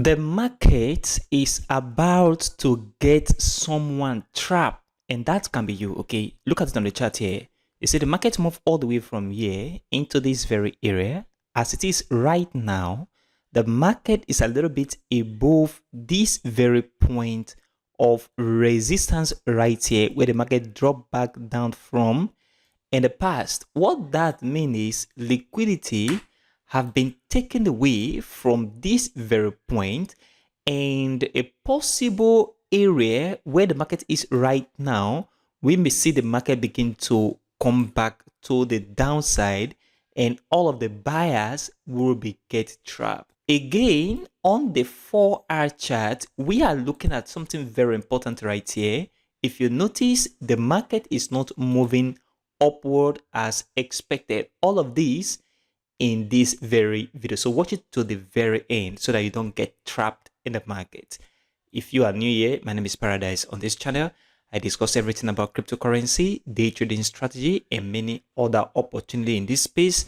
The market is about to get someone trapped, and that can be you. Okay, look at it on the chart here. You see the market move all the way from here into this very area. As it is right now, the market is a little bit above this very point of resistance right here, where the market dropped back down from in the past. What that means is liquidity have been taken away from this very point, and a possible area where the market is right now, we may see the market begin to come back to the downside, and all of the buyers will be get trapped. Again, on the 4-hour chart, we are looking at something very important right here. If you notice, the market is not moving upward as expected. All of these in this very video, so watch it to the very end so that you don't get trapped in the market. If you are new here, my name is Paradise. On this channel I discuss everything about cryptocurrency, day trading strategy, and many other opportunities in this space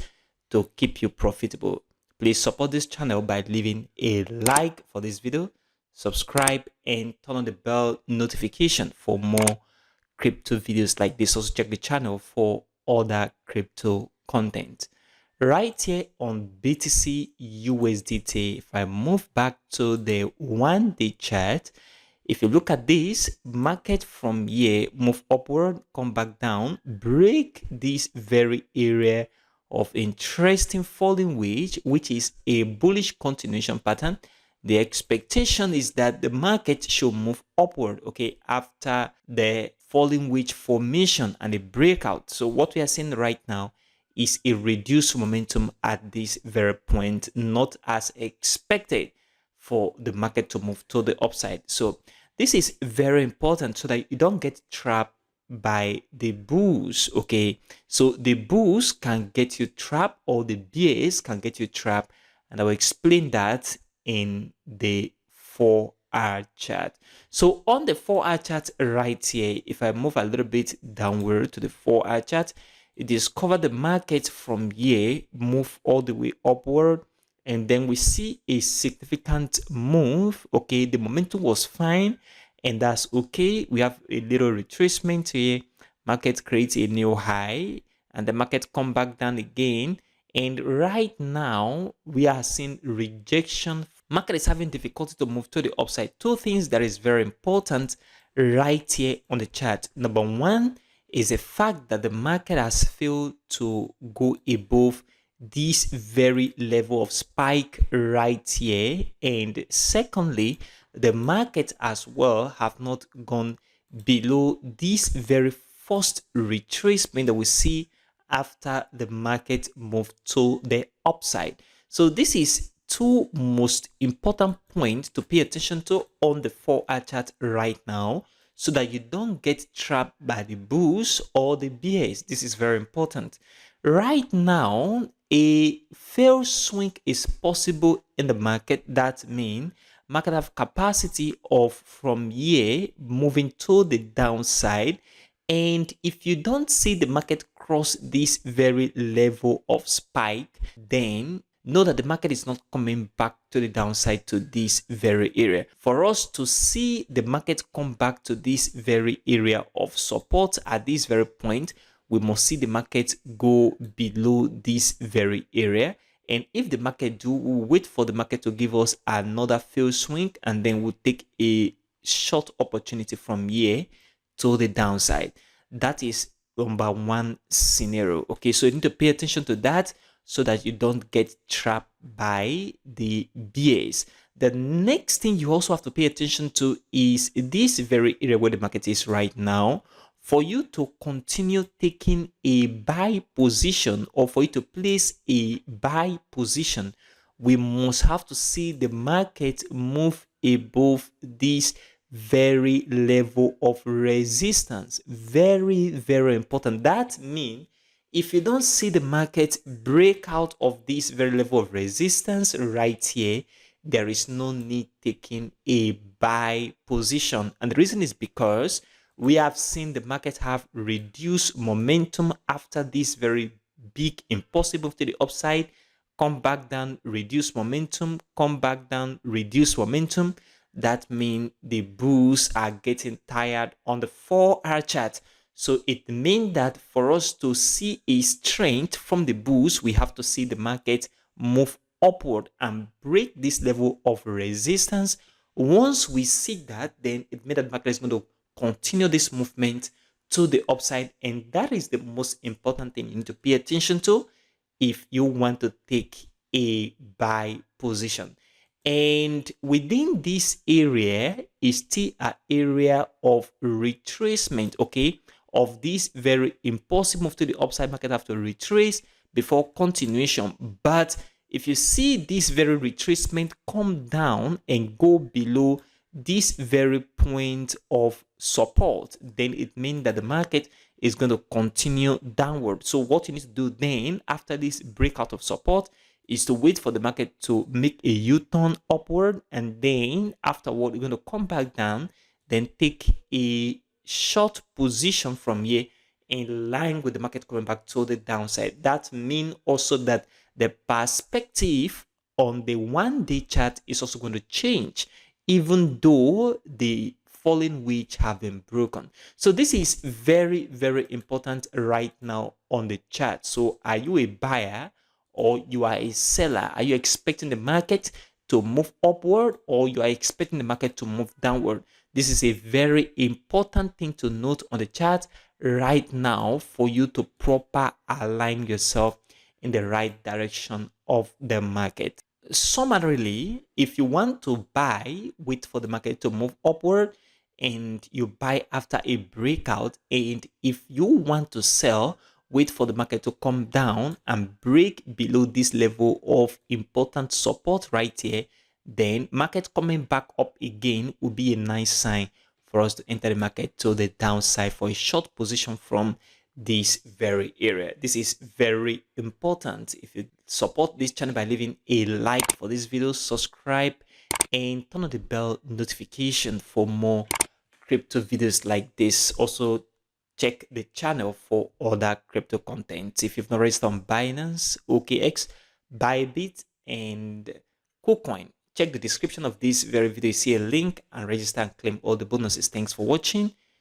to keep you profitable. Please support this channel by leaving a like for this video, subscribe, and turn on the bell notification for more crypto videos like this. Also check the channel for other crypto content. Right here on BTC USDT, if I move back to the 1-day chart, if you look at this market from here, move upward, come back down, break this very area of interesting falling wedge, which is a bullish continuation pattern. The expectation is that the market should move upward, okay, after the falling wedge formation and the breakout. So what we are seeing right now is a reduced momentum at this very point, not as expected for the market to move to the upside. So this is very important so that you don't get trapped by the bulls, okay? So the bulls can get you trapped, or the bears can get you trapped, and I will explain that in the 4-hour chart. So on the 4-hour chart right here, if I move a little bit downward to the 4-hour chart, it discover the market from here move all the way upward, and then we see a significant move. Okay, the momentum was fine, and that's okay. We have a little retracement here. Market creates a new high, and the market come back down again, and right now we are seeing rejection. Market is having difficulty to move to the upside. Two things that is very important right here on the chart. Number one is the fact that the market has failed to go above this very level of spike right here, and secondly, the market as well have not gone below this very first retracement that we see after the market moved to the upside. So this is two most important points to pay attention to on the 4-hour chart right now, so that you don't get trapped by the bulls or the bears. This is very important. Right now, a fair swing is possible in the market. That means market have capacity of from here moving to the downside. And if you don't see the market cross this very level of spike, then know that the market is not coming back to the downside to this very area. For us to see the market come back to this very area of support at this very point, we must see the market go below this very area. And if the market do, we'll wait for the market to give us another fail swing, and then we'll take a short opportunity from here to the downside. That is number one scenario. Okay, so you need to pay attention to that so that you don't get trapped by the bears. The next thing you also have to pay attention to is this very area where the market is right now. For you to continue taking a buy position, or for you to place a buy position, we must have to see the market move above this very level of resistance. Very, very important. That means if you don't see the market break out of this very level of resistance right here, there is no need taking a buy position. And the reason is because we have seen the market have reduced momentum after this very big impulse move to the upside, come back down, reduce momentum, come back down, reduce momentum. That means the bulls are getting tired on the 4-hour chart. So it means that for us to see a strength from the bulls, we have to see the market move upward and break this level of resistance. Once we see that, then it means that the market is going to continue this movement to the upside. And that is the most important thing you need to pay attention to if you want to take a buy position. And within this area is still an area of retracement, okay, of this very impulsive move to the upside. Market have to retrace before continuation. But if you see this very retracement come down and go below this very point of support, then it means that the market is going to continue downward. So what you need to do then after this breakout of support is to wait for the market to make a U-turn upward, and then afterward you're going to come back down, then take a short position from here in line with the market coming back to the downside. That means also that the perspective on the 1-day chart is also going to change, even though the falling wedge have been broken. So this is very, very important right now on the chart. So are you a buyer or you are a seller? Are you expecting the market to move upward or you are expecting the market to move downward? This is a very important thing to note on the chart right now for you to proper align yourself in the right direction of the market. Summarily, if you want to buy, wait for the market to move upward and you buy after a breakout. And if you want to sell, wait for the market to come down and break below this level of important support right here. Then market coming back up again will be a nice sign for us to enter the market to the downside for a short position from this very area. This is very important. If you support this channel by leaving a like for this video, subscribe and turn on the bell notification for more crypto videos like this. Also check the channel for other crypto content. If you've not registered on Binance, OKX, Bybit and KuCoin, check the description of this very video. You see a link and register and claim all the bonuses. Thanks for watching.